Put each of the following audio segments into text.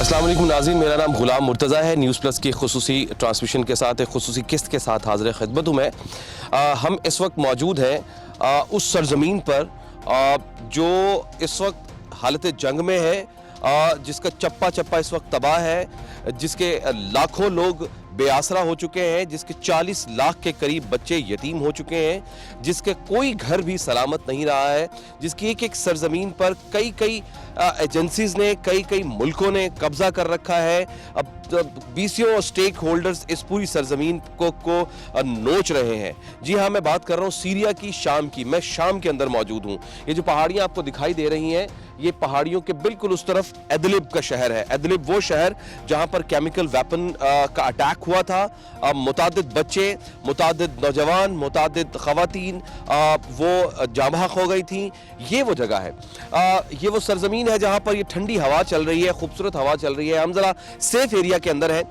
अस्सलाम वालेकुम नाज़रीन, मेरा नाम गुलाम मुर्तज़ा है। न्यूज़ प्लस की खुसूसी ट्रांसमिशन के साथ एक खुसूसी किस्त के साथ हाज़िर खिदमत हूँ मैं। हम इस वक्त मौजूद हैं उस सरज़मीन पर जो इस वक्त हालत जंग में है, जिसका चप्पा चप्पा इस वक्त तबाह है, जिसके लाखों लोग बेआसरा हो चुके हैं, जिसके 40 लाख के करीब बच्चे यतीम हो चुके हैं, जिसके कोई घर भी सलामत नहीं रहा है, जिसकी एक एक सरजमीन पर कई कई एजेंसीज ने, कई कई मुल्कों ने कब्जा कर रखा है। अब बीसीओ और स्टेक होल्डर्स इस पूरी सरजमीन को नोच रहे हैं। जी हाँ, मैं बात कर रहा हूँ सीरिया की, शाम की। मैं शाम के अंदर मौजूद हूँ। ये जो पहाड़ियाँ आपको दिखाई दे रही हैं, ये पहाड़ियों के बिल्कुल उस तरफ इदलिब का शहर है। इदलिब वो शहर जहाँ पर केमिकल वेपन का अटैक हुआ था। मुतादिद बच्चे, मुतादिद नौजवान, मुतादिद खवातीन वो जाँ बहक हो गई थी। ये वो जगह है, ये वो सरजमीन है जहाँ पर ये ठंडी हवा चल रही है, खूबसूरत हवा चल रही है। हम जरा सेफ एरिया के अंदर है।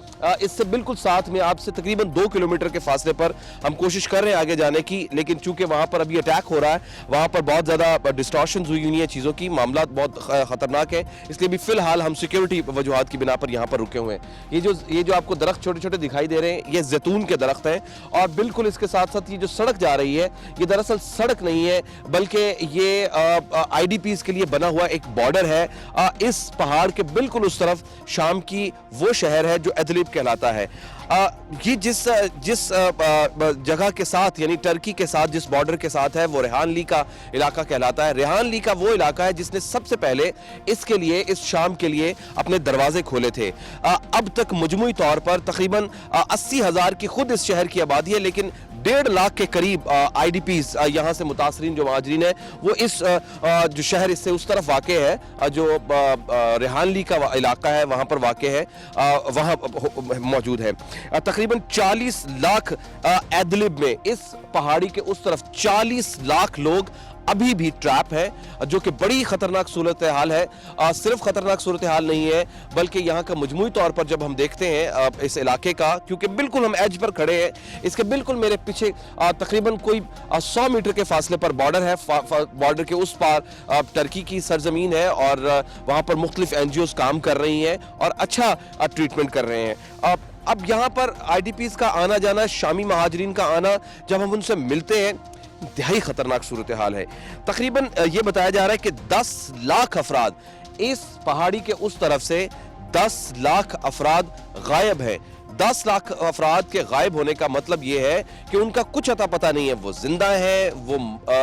इससे बिल्कुल साथ में आपसे तकरीबन 2 किलोमीटर के फासले पर हम कोशिश कर रहे हैं आगे जाने की, लेकिन चूंकि वहाँ पर अभी अटैक हो रहा है, वहाँ पर बहुत ज़्यादा डिस्टॉर्शंस हुई हुई हैं चीज़ों की, मामला बहुत ख़तरनाक है। इसलिए भी फ़िलहाल हम सिक्योरिटी वजूहात की बिना पर यहाँ पर रुके हुए हैं। ये जो आपको दरख्त छोटे छोटे दिखाई दे रहे हैं, ये जैतून के दरख्त हैं। और बिल्कुल इसके साथ साथ ये जो सड़क जा रही है, ये दरअसल सड़क नहीं है, बल्कि ये IDPs के लिए बना हुआ एक बॉर्डर है। इस पहाड़ के बिल्कुल उस तरफ शाम की वो शहर है जो इदलिब कहलाता है। ये जिस जगह के साथ, यानी टर्की के साथ जिस बॉर्डर के साथ है, वो रेहान ली का इलाका कहलाता है। रेहान ली का वो इलाका है जिसने सबसे पहले इसके लिए, इस शाम के लिए अपने दरवाजे खोले थे। अब तक मजमूई तौर पर तकरीबन 80,000 की खुद इस शहर की आबादी है, लेकिन 1.5 लाख के करीब IDPs यहाँ से मुतासरीन जो महाजरीन है, वो इस जो शहर इससे उस तरफ वाक़े है, जो रेहान ली का इलाका है, वहाँ पर वाक़े है, वहाँ मौजूद है। तकरीबन 40 लाख इदलिब में, इस पहाड़ी के उस तरफ 40 लाख लोग अभी भी ट्रैप है, जो कि बड़ी खतरनाक सूरत हाल है। सिर्फ खतरनाक सूरत हाल नहीं है, बल्कि यहाँ का मजमूई तौर पर जब हम देखते हैं इस इलाके का, क्योंकि बिल्कुल हम एज पर खड़े हैं, इसके बिल्कुल मेरे पीछे तकरीबन कोई 100 मीटर के फासले पर बॉर्डर है। बॉर्डर के उस पार टर्की की सरजमीन है और वहाँ पर मुख्तलिफ NGOs काम कर रही हैं और अच्छा ट्रीटमेंट कर रहे हैं। अब यहाँ पर IDPs का आना जाना, शामी महाजरीन का आना, जब हम उनसे मिलते हैं, इंतहाई खतरनाक सूरत हाल है। तकरीबन ये बताया जा रहा है कि 10 लाख अफराद इस पहाड़ी के उस तरफ से 10 लाख अफराद गायब हैं। 10 लाख अफराद के गायब होने का मतलब ये है कि उनका कुछ अता पता नहीं है। वो जिंदा है, वो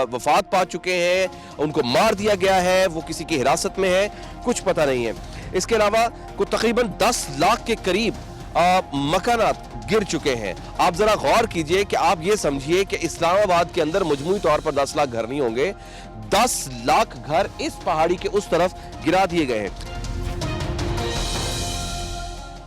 वफात पा चुके हैं, उनको मार दिया गया है, वो किसी की हिरासत में है, कुछ पता नहीं है। इसके अलावा को तकरीबन 10 लाख के करीब मकानात गिर चुके हैं। आप जरा गौर कीजिए कि आप ये समझिए कि इस्लामाबाद के अंदर मजमूई तौर पर 10 लाख घर नहीं होंगे, 10 लाख घर इस पहाड़ी के उस तरफ गिरा दिए गए हैं।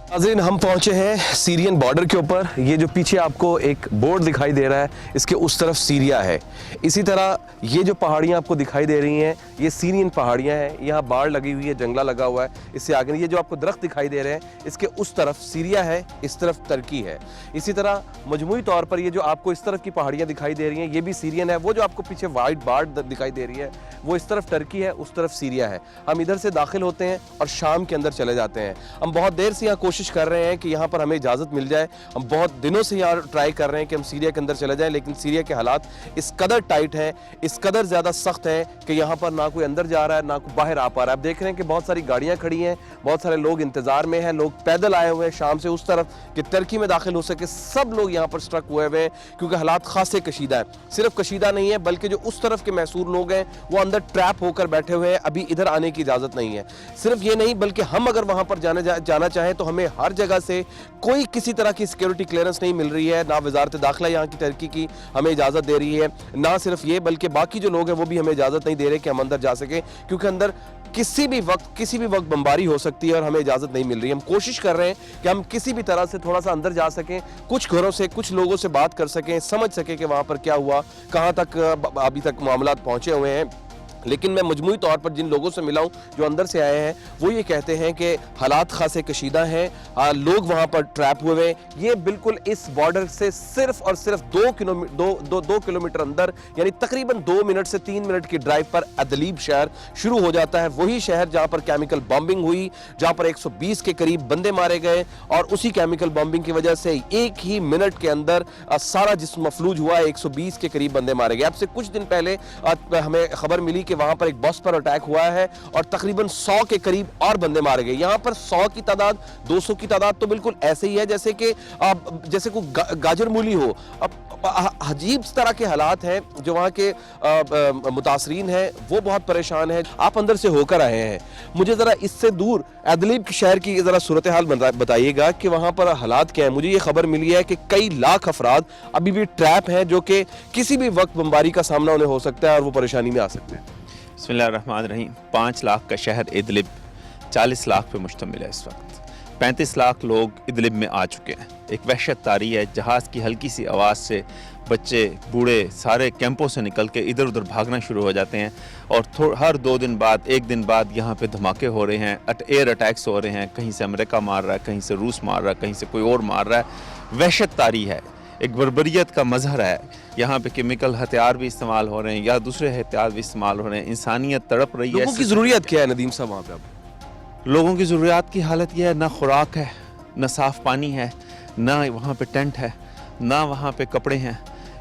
नाज़रीन, हम पहुंचे हैं सीरियन बॉर्डर के ऊपर। ये जो पीछे आपको एक बोर्ड दिखाई दे रहा है, इसके उस तरफ सीरिया है। इसी तरह ये जो पहाड़ियाँ आपको दिखाई दे रही हैं, ये सीरियन पहाड़ियाँ हैं। यहाँ बाढ़ लगी हुई है, जंगला लगा हुआ है। इससे आगे ये जो आपको दरख्त दिखाई दे रहे हैं, इसके उस तरफ सीरिया है, इस तरफ टर्की है। इसी तरह मजमूई तौर पर ये जो आपको इस तरफ की पहाड़ियाँ दिखाई दे रही हैं, ये भी सीरियन है। वो जो आपको पीछे वाइट बाढ़ दिखाई दे रही है, वो इस तरफ टर्की है, उस तरफ सीरिया है। हम इधर से दाखिल होते हैं और शाम के अंदर चले जाते हैं। हम बहुत देर से यहाँ कोशिश कर रहे हैं कि यहाँ पर हमें इजाज़त मिल जाए। हम बहुत दिनों से यहाँ ट्राई कर रहे हैं कि हम सीरिया के अंदर चले जाएं, लेकिन सीरिया के हालात इस कदर टाइट हैं, इस कदर ज़्यादा सख्त है कि यहाँ पर ना कोई अंदर जा रहा है, ना कोई बाहर आ पा रहा है। आप देख रहे हैं कि बहुत सारी गाड़ियाँ खड़ी हैं, बहुत सारे लोग इंतज़ार में हैं, लोग पैदल आए हुए हैं शाम से उस तरफ कि टर्की में दाखिल हो सके। सब लोग यहाँ पर स्ट्रक हुए हुए हैं क्योंकि हालात खासे कशीदा है। सिर्फ कशीदा नहीं है, बल्कि जो उस तरफ के मैसूर लोग हैं, वो अंदर ट्रैप होकर बैठे हुए हैं। अभी इधर आने की इजाज़त नहीं है। सिर्फ ये नहीं, बल्कि हम अगर वहाँ पर जाना चाहें तो हमें हर जगह से कोई किसी तरह की सिक्योरिटी क्लियरेंस नहीं मिल रही है। ना वजारत दाखिला यहाँ की टर्की की हमें इजाज़त दे रही है, ना सिर्फ ये, बल्कि बाकी जो लोग हैं वो भी हमें इजाज़त नहीं दे रहे कि हम अंदर जा सकें, क्योंकि अंदर किसी भी वक्त बमबारी हो सकती है और हमें इजाज़त नहीं मिल रही है। हम कोशिश कर रहे हैं कि हम किसी भी तरह से थोड़ा सा अंदर जा सकें, कुछ घरों से, कुछ लोगों से बात कर सकें, समझ सकें कि वहाँ पर क्या हुआ, कहाँ तक अभी तक मामला पहुँचे हुए हैं। लेकिन मैं मजमूई तौर पर जिन लोगों से मिला हूँ जो अंदर से आए हैं वो ये कहते हैं कि हालात खासे कशीदा हैं, लोग वहाँ पर ट्रैप हुए हैं। ये बिल्कुल इस बॉर्डर से सिर्फ और सिर्फ 2 किलोमीटर अंदर, यानी तकरीबन 2 मिनट से 3 मिनट की ड्राइव पर अदलीब शहर शुरू हो जाता है। वही शहर जहाँ पर केमिकल बॉम्बिंग हुई, जहाँ पर 120 के करीब बंदे मारे गए और उसी केमिकल बॉम्बिंग की वजह से एक ही मिनट के अंदर सारा जिस्म मफलूज हुआ, 120 के करीब बंदे मारे गए। अब से कुछ दिन पहले हमें खबर मिली कि वहां पर एक बस पर अटैक हुआ है और तकरीबन 100 के करीब और बंदे मारे गए। यहां पर 100 की तादाद, 200 की तादाद तो बिल्कुल ऐसे ही है जैसे कि जैसे कोई गाजर मूली हो। अब अजीब तरह के हालात हैं जो वहाँ के मुतासरीन हैं वो बहुत परेशान हैं। आप अंदर से होकर आए हैं, मुझे ज़रा इससे दूर अदलीब के शहर की ज़रा सूरत हाल बताइएगा कि वहाँ पर हालात क्या हैं। मुझे ये खबर मिली है कि कई लाख अफराद अभी भी ट्रैप हैं जो कि किसी भी वक्त बमबारी का सामना उन्हें हो सकता है और वो परेशानी में आ सकते हैं। बिस्मिल्लाहिर्रहमानिर्रहीम। 5 लाख का शहर इदलिब 40 लाख पे मुश्तमिल है। इस वक्त 35 लाख लोग इदलिब में आ चुके हैं। एक वहशत तारी है, जहाज़ की हल्की सी आवाज़ से बच्चे बूढ़े सारे कैंपों से निकल के इधर उधर भागना शुरू हो जाते हैं और हर 2 दिन बाद, 1 दिन बाद यहाँ पे धमाके हो रहे हैं, एयर अटैक्स हो रहे हैं। कहीं से अमेरिका मार रहा है, कहीं से रूस मार रहा है, कहीं से कोई और मार रहा है। वहशत तारी है, एक बर्बरियत का मजहर है। यहाँ पे केमिकल हथियार भी इस्तेमाल हो रहे हैं या दूसरे हथियार भी इस्तेमाल हो रहे हैं। इंसानियत तड़प रही है। लोगों की ज़रूरियत क्या है नदीम साहब वहाँ पे? अब लोगों की ज़रूरियात की हालत यह है, ना खुराक है, ना साफ़ पानी है, ना वहाँ पे टेंट है, ना वहाँ पे कपड़े हैं।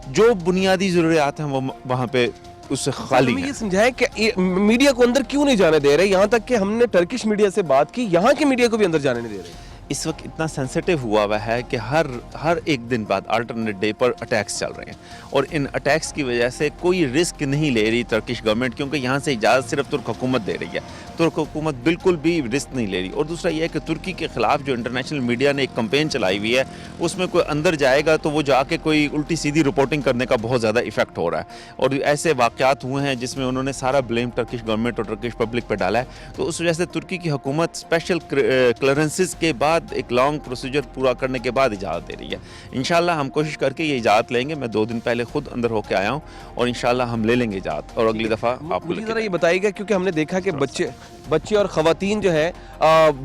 जो बुनियादी ज़रूरियात हैं वो वहाँ पे उससे खाली है। ये समझाएं कि मीडिया को अंदर क्यों नहीं जाने दे रहे? यहाँ तक कि हमने टर्किश मीडिया से बात की, यहाँ के मीडिया को भी अंदर जाने नहीं दे रहे। इस वक्त इतना सेंसिटिव हुआ हुआ है कि हर एक दिन बाद अल्टरनेट डे पर अटैक्स चल रहे हैं और इन अटैक्स की वजह से कोई रिस्क नहीं ले रही टर्किश गवर्नमेंट, क्योंकि यहाँ से इजाज़त सिर्फ तुर्क हुकूमत दे रही है। तुर्क हुकूमत बिल्कुल भी रिस्क नहीं ले रही। और दूसरा यह है कि तुर्की के ख़िलाफ़ जो इंटरनेशनल मीडिया ने एक कंपेन चलाई हुई है, उसमें कोई अंदर जाएगा तो वो जाके कोई उल्टी सीधी रिपोर्टिंग करने का बहुत ज़्यादा इफेक्ट हो रहा है। और ऐसे वाक़यात हुए हैं जिसमें उन्होंने सारा ब्लेम टर्किश गवर्नमेंट और टर्किश पब्लिक पर डाला है। तो उस वजह से तुर्की की हुकूमत स्पेशल क्लियरेंसेस के बाद, एक लॉन्ग प्रोसीजर पूरा करने के बाद इजाज़त दे रही है। इंशाल्लाह हम कोशिश करके ये इजाज़त लेंगे। मैं 2 दिन पहले खुद अंदर होकर आया हूँ और इंशाल्लाह हम ले लेंगे इजाज़त और अगली दफ़ा आपको ज़रा ये बताइएगा, क्योंकि हमने देखा कि बच्चे और ख़वातीन जो है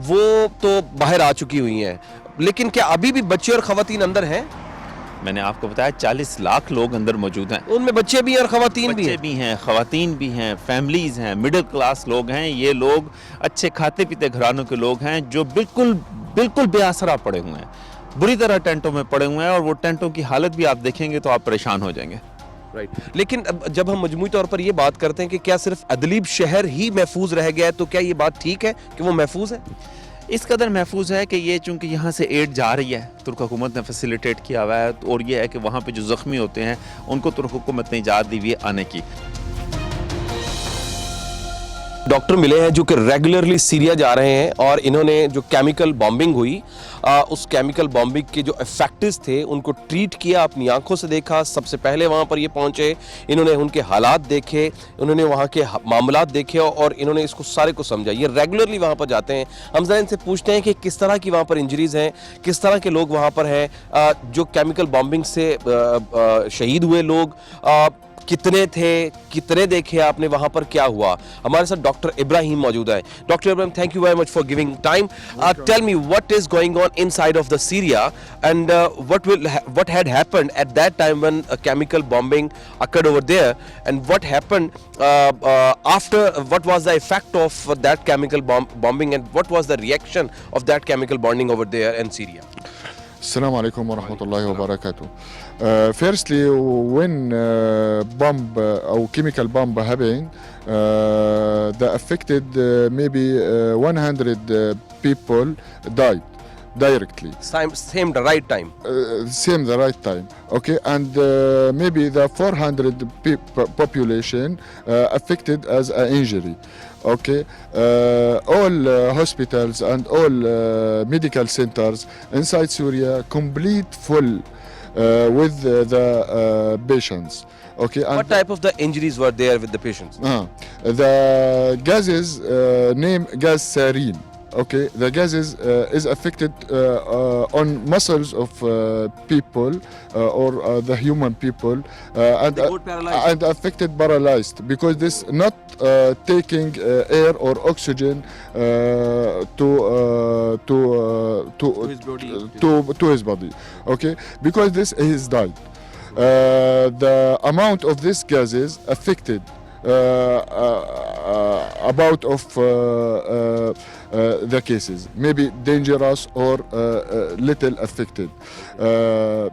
वो तो बाहर आ चुकी हुई हैं, लेकिन क्या अभी भी बच्चे और ख़वातीन अंदर हैं? मैंने आपको बताया 40 लाख लोग अंदर मौजूद हैं। उनमें बच्चे भी हैं और ख़वातीन भी हैं, ख़वातीन भी हैं, फैमिलीज़ हैं, मिडिल क्लास लोग हैं। ये लोग अच्छे खाते पीते घरानों के लोग हैं जो बिल्कुल बेआसरा पड़े हुए हैं, बुरी तरह टेंटों में पड़े हुए हैं। और वो टेंटों की हालत भी आप देखेंगे तो आप परेशान हो जाएंगे। राइट। लेकिन जब हम मजमूई तौर पर ये बात करते हैं कि क्या सिर्फ अदलीब शहर ही महफूज रह गया है, तो क्या ये बात ठीक है कि वो महफूज है? इस कदर महफूज है कि ये चूँकि यहाँ से एड जा रही है, तुर्क हुकूमत ने फैसिलिटेट किया हुआ है। और ये है कि वहाँ पे जो ज़ख्मी होते हैं उनको तुर्क हुकूमत ने इजाज़त दी हुई है आने की। डॉक्टर मिले हैं जो कि रेगुलरली सीरिया जा रहे हैं और इन्होंने जो केमिकल बॉम्बिंग हुई, उस केमिकल बॉम्बिंग के जो इफेक्ट्स थे उनको ट्रीट किया, अपनी आंखों से देखा। सबसे पहले वहाँ पर ये पहुँचे, इन्होंने उनके हालात देखे, उन्होंने वहाँ के मामलात देखे और इन्होंने इसको सारे को समझा। ये रेगुलरली वहाँ पर जाते हैं। हम ज़रा इनसे पूछते हैं कि किस तरह की वहाँ पर इंजरीज़ हैं, किस तरह के लोग वहाँ पर हैं, जो केमिकल बॉम्बिंग से शहीद हुए लोग कितने थे, कितने देखे आपने, वहां पर क्या हुआ। हमारे साथ डॉक्टर इब्राहिम मौजूद है। Doctor Ibrahim, thank you very much for giving time. Tell me what is going on inside of the Syria and what had happened at that time when a chemical bombing occurred over there, and what happened after, what was the effect of that chemical bombing and what was the reaction of that chemical bombing over there in Syria? Assalamu alaikum wa rahmatullahi wa barakatuh. Firstly, when bomb or chemical bomb happened, the affected maybe 100 people died directly. Same the right time. Same the right time. Okay, and maybe the 400 population affected as an injury. Okay, all hospitals and all medical centers inside Syria complete full with the patients. Okay, and what type of the injuries were there with the patients? the gases name gas sarin. Okay, the gases is affected on muscles of people or the human people and They got paralyzed. and affected paralyzed because this not taking air or oxygen to his body. to his body. Okay, because this is died. The amount of these gases affected about of the cases, maybe dangerous or little affected. What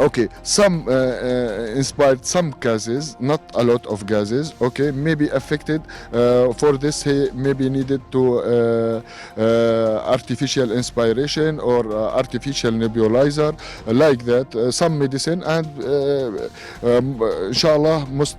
Okay, some inspired some gases, not a lot of gases. Okay, maybe affected. For this, he maybe needed to artificial inspiration or artificial nebulizer, like that. Some medicine and inshallah must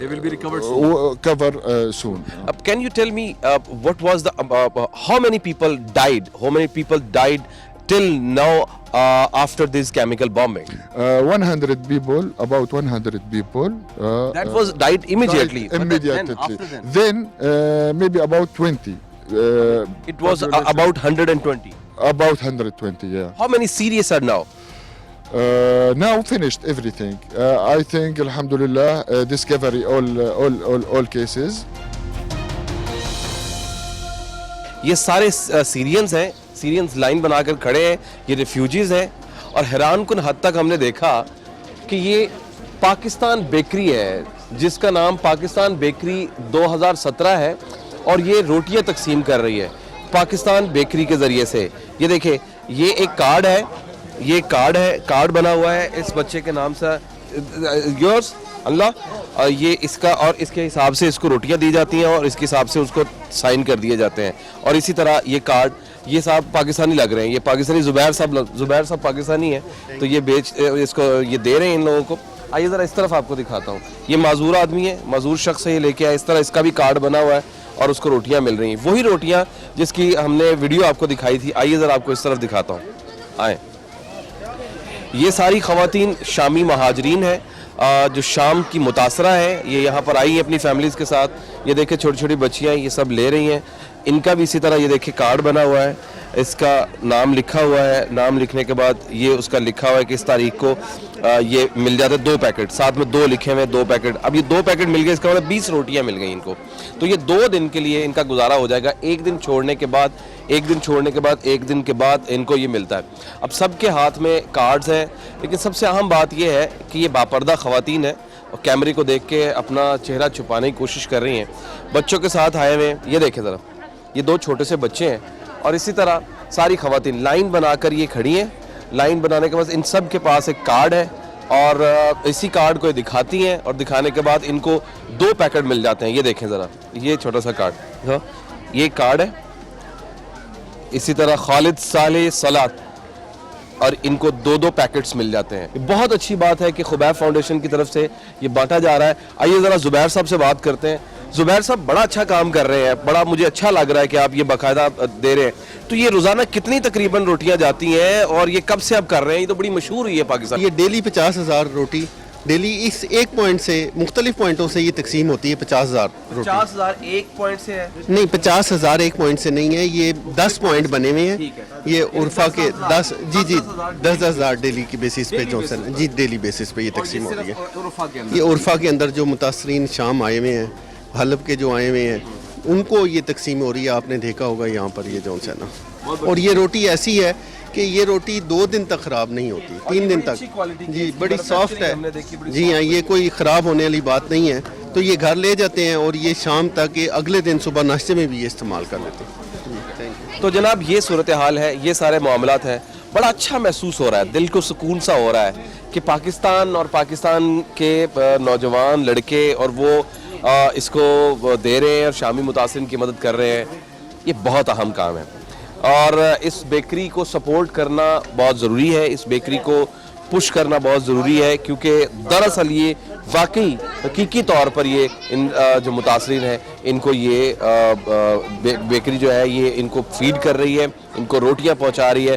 They will be recovered soon. cover soon. Can you tell me what was the how many people died? How many people died till now after this chemical bombing? 100 people, about 100 people. That was died immediately. Died But then immediately. after then? Maybe about 20. It was population. about 120. About 120, yeah. How many serious are now? Now finished everything. I think, alhamdulillah, discovery all cases. ये सारे Syrians हैं, Syrians line बनाकर खड़े हैं, ये refugees हैं और हैरान कुन हद तक हमने देखा कि ये पाकिस्तान बेकरी है जिसका नाम पाकिस्तान बेकरी 2017 है और ये रोटियां तकसीम कर रही है पाकिस्तान बेकरी के ज़रिए से। ये देखें, ये एक कार्ड है, ये कार्ड है, कार्ड बना हुआ है इस बच्चे के नाम से, योर्स अल्लाह, ये इसका और इसके हिसाब से इसको रोटियां दी जाती हैं और इसके हिसाब से उसको साइन कर दिए जाते हैं। और इसी तरह ये कार्ड, ये साहब पाकिस्तानी लग रहे हैं, ये पाकिस्तानी ज़ुबैर साहब पाकिस्तानी है, तो ये इसको ये दे रहे हैं इन लोगों को। आइए ज़रा इस तरफ आपको दिखाता हूँ, ये माजूर आदमी है, माजूर शख्स है, ये लेके आया, इस तरह इसका भी कार्ड बना हुआ है और उसको रोटियाँ मिल रही हैं, वही रोटियाँ जिसकी हमने वीडियो आपको दिखाई थी। आइए ज़रा आपको इस तरफ दिखाता हूँ, आए। ये सारी ख़वातीन शामी महाजरीन हैं जो शाम की मुतासरा है, ये यहाँ पर आई हैं अपनी फैमिलीज़ के साथ। ये देखें छोटी छोटी बच्चियाँ ये सब ले रही हैं, इनका भी इसी तरह ये देखें कार्ड बना हुआ है, इसका नाम लिखा हुआ है, नाम लिखने के बाद ये उसका लिखा हुआ है कि इस तारीख को ये मिल जाते हैं 2 पैकेट, साथ में 2 लिखे हुए हैं, 2 पैकेट। अब ये 2 पैकेट मिल गए, इसका मतलब 20 रोटियां मिल गई इनको, तो ये 2 दिन के लिए इनका गुजारा हो जाएगा। एक दिन छोड़ने के बाद एक दिन के बाद इनको ये मिलता है। अब सबके हाथ में कार्ड्स हैं, लेकिन सबसे अहम बात ये है कि ये बापर्दा ख़वातीन है और कैमरे को देख के अपना चेहरा छुपाने की कोशिश कर रही हैं, बच्चों के साथ आए हुए हैं। ये देखें ज़रा, ये 2 छोटे से बच्चे हैं और इसी तरह सारी ख़वातीन लाइन बनाकर ये खड़ी हैं। लाइन बनाने के बाद इन सब के पास एक कार्ड है और इसी कार्ड को ये दिखाती हैं और दिखाने के बाद इनको 2 पैकेट मिल जाते हैं। ये देखें ज़रा, ये छोटा सा कार्ड, हाँ ये कार्ड है। इसी तरह खालिद साले सलात, और इनको 2-2 पैकेट्स मिल जाते हैं। बहुत अच्छी बात है कि खुबैब फाउंडेशन की तरफ से ये बांटा जा रहा है। आइए ज़रा ज़ुबैर साहब से बात करते हैं। ज़ुबैर साहब बड़ा अच्छा काम कर रहे हैं, बड़ा मुझे अच्छा लग रहा है कि आप ये बाकायदा दे रहे हैं। तो ये रोज़ाना कितनी तकरीबन रोटियां जाती हैं और ये कब से आप कर रहे हैं? ये तो बड़ी मशहूर हुई है पाकिस्तान। ये डेली 50,000 रोटी डेली इस एक पॉइंट से मुख्तलिफ पॉइंटों से ये तकसीम होती है। 50,000 रोटी 50,000 एक पॉइंट से है? नहीं, 50,000 एक पॉइंट से नहीं है, ये 10 पॉइंट बने हुए हैं। ये उर्फा के 10 जी 10,000 डेली की बेसिस पे जो सर जी डेली बेसिस पे ये तकसीम हो रही है। ये उर्फा के अंदर जो मुतासरीन शाम आए हुए हैं, हलब के जो आए हुए हैं, उनको ये तकसीम हो रही है। आपने देखा होगा यहाँ पर ये जो है ना, और ये रोटी ऐसी है कि ये रोटी 2 दिन तक ख़राब नहीं होती, 3 दिन तक जी, बड़ी सॉफ्ट है जी हाँ, ये कोई ख़राब होने वाली बात नहीं है। तो ये घर ले जाते हैं और ये शाम तक ये अगले दिन सुबह नाश्ते में भी ये इस्तेमाल कर लेते हैं। तो जनाब ये सूरत हाल है, ये सारे मामलात हैं। बड़ा अच्छा महसूस हो रहा है, दिल को सुकून सा हो रहा है कि पाकिस्तान और पाकिस्तान के नौजवान लड़के और वो इसको दे रहे हैं और शामी मुतासिरीन की मदद कर रहे हैं। ये बहुत अहम काम है और इस बेकरी को सपोर्ट करना बहुत ज़रूरी है, इस बेकरी को पुश करना बहुत ज़रूरी है, क्योंकि दरअसल ये वाकई हकीकी तौर पर ये इन जो मुतासरीन हैं इनको ये बेकरी जो है ये इनको फीड कर रही है, इनको रोटियां पहुंचा रही है।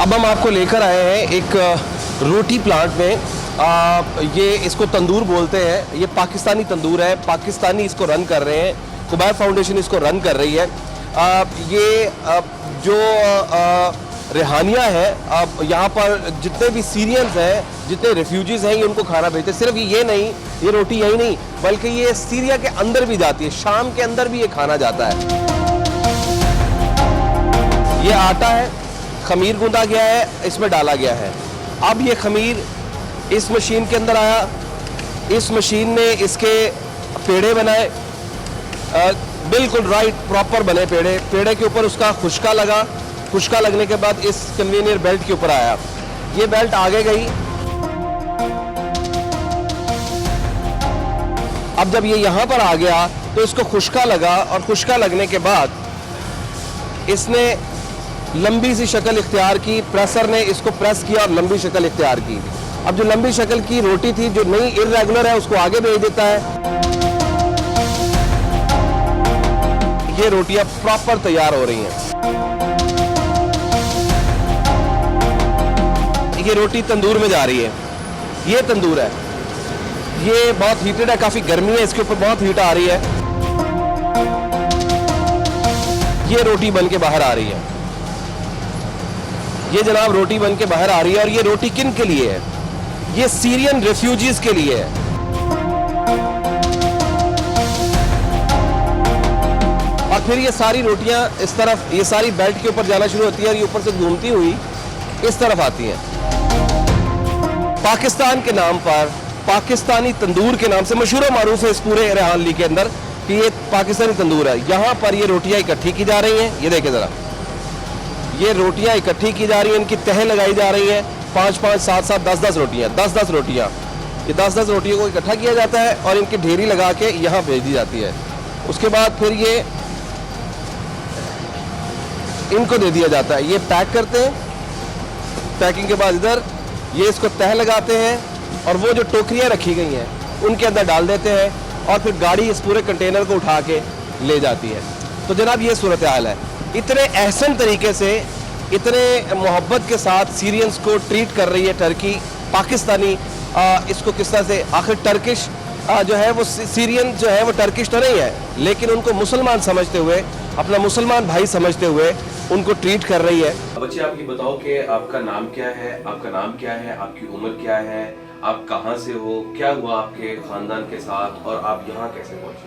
अब हम आपको लेकर आए हैं एक रोटी प्लांट में। ये इसको तंदूर बोलते हैं। ये पाकिस्तानी तंदूर है, पाकिस्तानी इसको रन कर रहे हैं, कुबैर फाउंडेशन इसको रन कर रही है। ये जो रेहानिया है, अब यहाँ पर जितने भी सीरियंस हैं, जितने रेफ्यूजीज़ हैं, ये उनको खाना भेजते हैं। सिर्फ ये नहीं, ये रोटी यही नहीं, बल्कि ये सीरिया के अंदर भी जाती है, शाम के अंदर भी ये खाना जाता है। ये आटा है, खमीर गूंदा गया है, इसमें डाला गया है। अब ये खमीर इस मशीन के अंदर आया, इस मशीन ने इसके पेड़े बनाए, बिल्कुल राइट प्रॉपर बने पेड़े। पेड़े के ऊपर उसका खुशका लगा, खुशका लगने के बाद इस कन्वेनियर बेल्ट के ऊपर आया। ये बेल्ट आगे गई। अब जब ये यहाँ पर आ गया तो इसको खुशका लगा, और खुशका लगने के बाद इसने लंबी सी शक्ल इख्तियार की। प्रेसर ने इसको प्रेस किया और लंबी शक्ल इख्तियार की। अब जो लंबी शक्ल की रोटी थी, जो नई इर्रेगुलर है, उसको आगे भेज देता है। ये रोटियां प्रॉपर तैयार हो रही हैं। ये रोटी तंदूर में जा रही है। ये तंदूर है, ये बहुत हीटेड है, काफी गर्मी है, इसके ऊपर बहुत हीट आ रही है। ये रोटी बन के बाहर आ रही है। ये जनाब रोटी बन के बाहर आ रही है। और ये रोटी किन के लिए है? ये सीरियन रेफ्यूजीज के लिए है। और फिर ये सारी रोटियां इस तरफ, ये सारी बेल्ट के ऊपर जाना शुरू होती है, और ये ऊपर से घूमती हुई इस तरफ आती हैं। पाकिस्तान के नाम पर, पाकिस्तानी तंदूर के नाम से मशहूर व मारूफ है इस पूरे रेहान ली के अंदर कि ये पाकिस्तानी तंदूर है। यहाँ पर ये रोटियां इकट्ठी की जा रही हैं। ये देखें ज़रा, ये रोटियां इकट्ठी की जा रही हैं, इनकी तह लगाई जा रही हैं। 5-5, 7-7, 10-10 रोटियां, 10-10 रोटियां, ये 10-10 रोटियों को इकट्ठा किया जाता है और इनकी ढेरी लगा के यहाँ भेज दी जाती है। उसके बाद फिर ये इनको दे दिया जाता है। ये पैक करते हैं, पैकिंग के बाद इधर ये इसको तह लगाते हैं, और वो जो टोकरियाँ रखी गई हैं उनके अंदर डाल देते हैं, और फिर गाड़ी इस पूरे कंटेनर को उठा के ले जाती है। तो जनाब ये सूरत हाल है। इतने एहसन तरीके से, इतने मोहब्बत के साथ सीरियंस को ट्रीट कर रही है टर्की। पाकिस्तानी इसको किस तरह से, आखिर टर्किश जो है वो सीरियन जो है वो टर्किश तो नहीं है, लेकिन उनको मुसलमान समझते हुए, अपना मुसलमान भाई समझते हुए उनको ट्रीट कर रही है। बच्चे आप ये बताओ कि आपका नाम क्या है, आपका नाम क्या है, आपकी उम्र क्या है, आप कहाँ से हो, क्या हुआ आपके ख़ानदान के साथ, और आप यहाँ कैसे पहुँचे?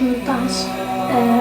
18.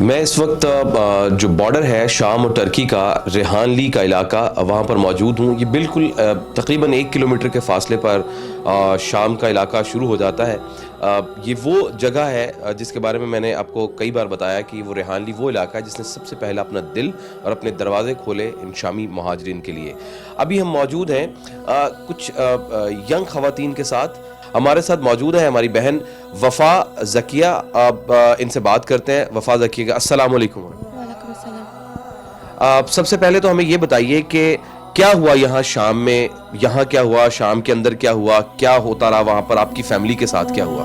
मैं इस वक्त जो बॉर्डर है शाम और टर्की का, रेहान ली का इलाका, वहाँ पर मौजूद हूँ। ये बिल्कुल तकरीबन 1 किलोमीटर के फासले पर शाम का इलाका शुरू हो जाता है। ये वो जगह है जिसके बारे में मैंने आपको कई बार बताया कि वो रेहान ली वो इलाका है जिसने सबसे पहले अपना दिल और अपने दरवाज़े खोले इन शामी महाजरीन के लिए। अभी हम मौजूद हैं कुछ यंग ख़वातीन के साथ। हमारे साथ मौजूद है हमारी बहन वफ़ा ज़किया। अब इनसे बात करते हैं। वफ़ा ज़किया, अस्सलाम वालेकुम। वालेकुम सलाम। सबसे पहले तो हमें ये बताइए कि क्या हुआ यहाँ शाम में, यहाँ क्या हुआ, शाम के अंदर क्या हुआ, क्या होता रहा वहाँ पर, आपकी फैमिली के साथ क्या हुआ?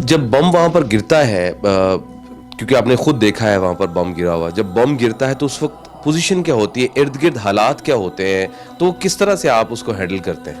जब बम वहाँ पर गिरता है क्योंकि आपने खुद देखा है वहाँ पर बम गिरा हुआ, जब बम गिरता है तो उस वक्त पोजीशन क्या होती है, इर्द गिर्द हालात क्या होते हैं, तो किस तरह से आप उसको हैंडल करते हैं?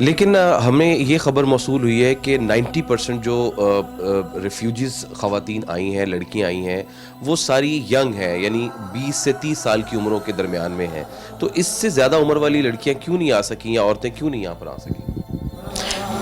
लेकिन हमें ये खबर मौसूल हुई है कि 90% जो रिफ्यूजीज़ ख़वातीन आई हैं, लड़कियां आई हैं, वो सारी यंग हैं, यानी 20 से 30 साल की उम्रों के दरमियान में हैं। तो इससे ज़्यादा उम्र वाली लड़कियां क्यों नहीं आ सकी या औरतें क्यों नहीं यहाँ पर आ सकी?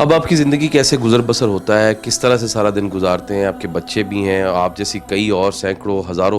अब आपकी ज़िंदगी कैसे गुजर बसर होता है, किस तरह से सारा दिन गुजारते हैं? आपके बच्चे भी हैं, आप जैसी कई और सैकड़ों हज़ारों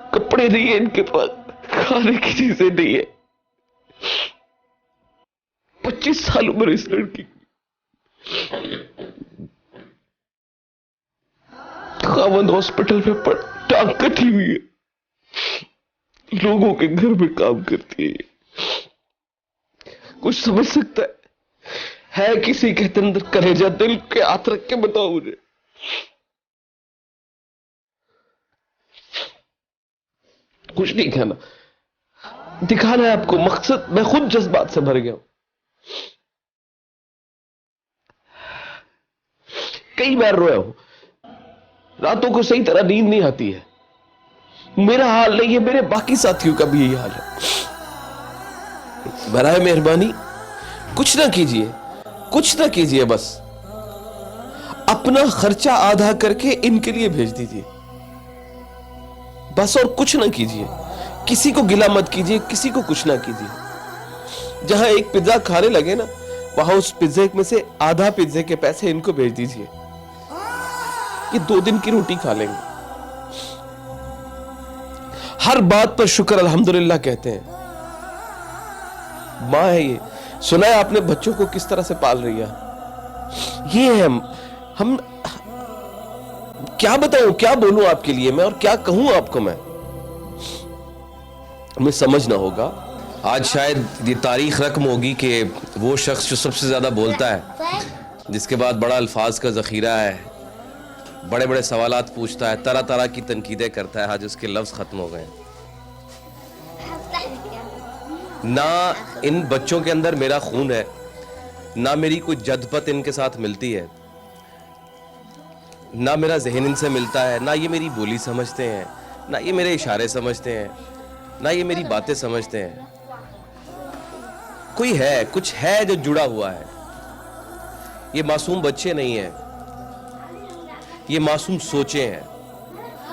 कपड़े नहीं है इनके पास, खाने की चीजें नहीं है। 25 साल उम्र इस लड़की की। खावंद हॉस्पिटल में पड़ टांग कटी हुई है। लोगों के घर में काम करती है। कुछ समझ सकता है किसी के अंदर कलेजा दिल के हाथ रख के बताओ मुझे। कुछ नहीं कहना, दिखाना है आपको मकसद। मैं खुद जज्बात से भर गया हूं। कई बार रोया हूं, रातों को सही तरह नींद नहीं आती है। मेरा हाल नहीं है, मेरे बाकी साथियों का भी यही हाल है। बराए मेहरबानी कुछ ना कीजिए, कुछ ना कीजिए, बस अपना खर्चा आधा करके इनके लिए भेज दीजिए बस, और कुछ ना कीजिए। किसी को गिला मत कीजिए, किसी को कुछ ना कीजिए। जहां एक पिज्जा खाने लगे ना, वहां उस पिज्जे में से आधा पिज्जे के पैसे इनको भेज दीजिए, ये 2 दिन की रोटी खा लेंगे। हर बात पर शुक्र अल्हम्दुलिल्लाह कहते हैं। माँ है ये, सुना है आपने बच्चों को किस तरह से पाल रही है। ये है हम क्या बताऊं, क्या बोलूं आपके लिए मैं, और क्या कहूं आपको मैं, हमें समझना होगा। आज शायद ये तारीख रकम होगी कि वो शख्स जो सबसे ज्यादा बोलता है, जिसके बाद बड़ा अल्फाज का जखीरा है, बड़े बड़े सवालात पूछता है, तरह तरह की तनकीदें करता है, आज उसके लफ्ज खत्म हो गए। ना इन बच्चों के अंदर मेरा खून है, ना मेरी कोई जद्दपत इनके साथ मिलती है, ना मेरा जहन इनसे मिलता है, ना ये मेरी बोली समझते हैं, ना ये मेरे इशारे समझते हैं, ना ये मेरी बातें समझते हैं। कोई है, कुछ है जो जुड़ा हुआ है। ये मासूम बच्चे नहीं हैं, ये मासूम सोचे हैं,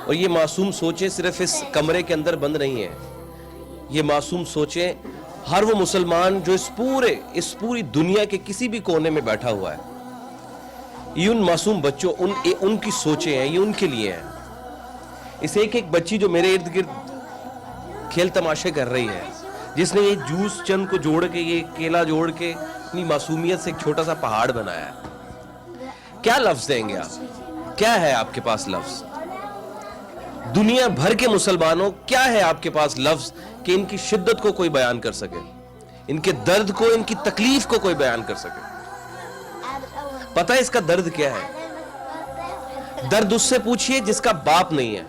और ये मासूम सोचे सिर्फ इस कमरे के अंदर बंद नहीं है। ये मासूम सोचे हर वो मुसलमान जो इस पूरी दुनिया के किसी भी कोने में बैठा हुआ है, ये उन मासूम बच्चों, उनकी सोचे हैं, ये उनके लिए हैं। इस एक बच्ची जो मेरे इर्द गिर्द खेल तमाशे कर रही है, जिसने ये जूस चंद को जोड़ के, ये केला जोड़ के अपनी मासूमियत से एक छोटा सा पहाड़ बनाया है। क्या लफ्ज देंगे आप, क्या है आपके पास लफ्ज? दुनिया भर के मुसलमानों, क्या है आपके पास लफ्ज कि इनकी शिद्दत को कोई बयान कर सके, इनके दर्द को, इनकी तकलीफ को कोई बयान कर सके? पता है इसका दर्द क्या है? दर्द उससे पूछिए जिसका बाप नहीं है,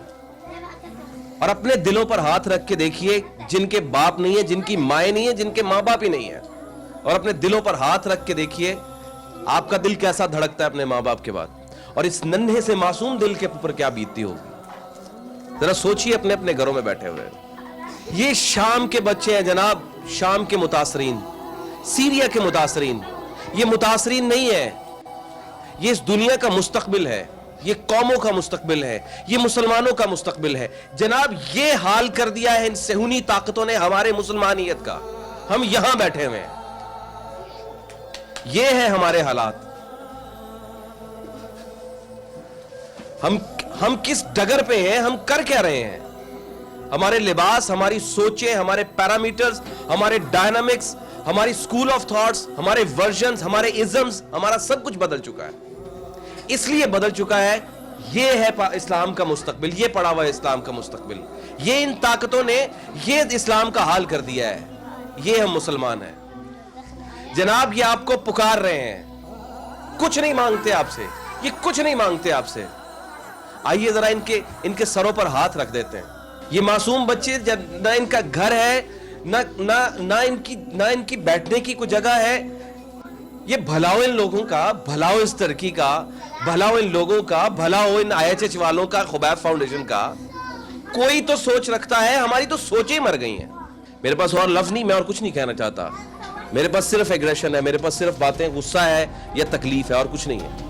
और अपने दिलों पर हाथ रख के देखिए जिनके बाप नहीं है, जिनकी माए नहीं है, जिनके माँ बाप ही नहीं है, और अपने दिलों पर हाथ रख के देखिए आपका दिल कैसा धड़कता है अपने माँ बाप के बाद, और इस नन्हे से मासूम दिल के ऊपर क्या बीतती होगी। जरा सोचिए अपने अपने घरों में बैठे हुए। ये शाम के बच्चे हैं जनाब, शाम के मुतासरीन, सीरिया के मुतासरीन। ये मुतासरीन नहीं है, ये इस दुनिया का मुस्तकबिल है, ये कौमों का मुस्तकबिल है, ये मुसलमानों का मुस्तकबिल है। जनाब ये हाल कर दिया है इन सेहूनी ताकतों ने हमारे मुसलमानियत का। हम यहां बैठे हुए हैं, ये है हमारे हालात। हम किस डगर पे हैं, हम कर क्या रहे हैं? हमारे लिबास, हमारी सोचें, हमारे पैरामीटर्स, हमारे डायनामिक्स, हमारी स्कूल ऑफ थॉट्स, हमारे वर्जन्स, हमारे इज़म्स, हमारा सब कुछ बदल चुका है। इसलिए बदल चुका है, ये है इस्लाम का मुस्तकबिल, ये पड़ा हुआ है इस्लाम का मुस्तकबिल। ये इन ताकतों ने ये इस्लाम का हाल कर दिया है। ये हम मुसलमान हैं जनाब, ये आपको पुकार रहे हैं, कुछ नहीं मांगते आपसे, ये कुछ नहीं मांगते आपसे। आइए जरा इनके सरों पर हाथ रख देते हैं। ये मासूम बच्चे, जब ना इनका घर है, ना इनकी बैठने की कोई जगह है। ये भलाओ इन लोगों का, भलाओ इस तरक्की का, भलाओ इन लोगों का, भलाओ इन IHH वालों का, खुबैब फाउंडेशन का। कोई तो सोच रखता है, हमारी तो सोचें मर गई हैं। मेरे पास और लफ्ज नहीं, मैं और कुछ नहीं कहना चाहता। मेरे पास सिर्फ एग्रेशन है, मेरे पास सिर्फ बातें, गुस्सा है या तकलीफ है, और कुछ नहीं है।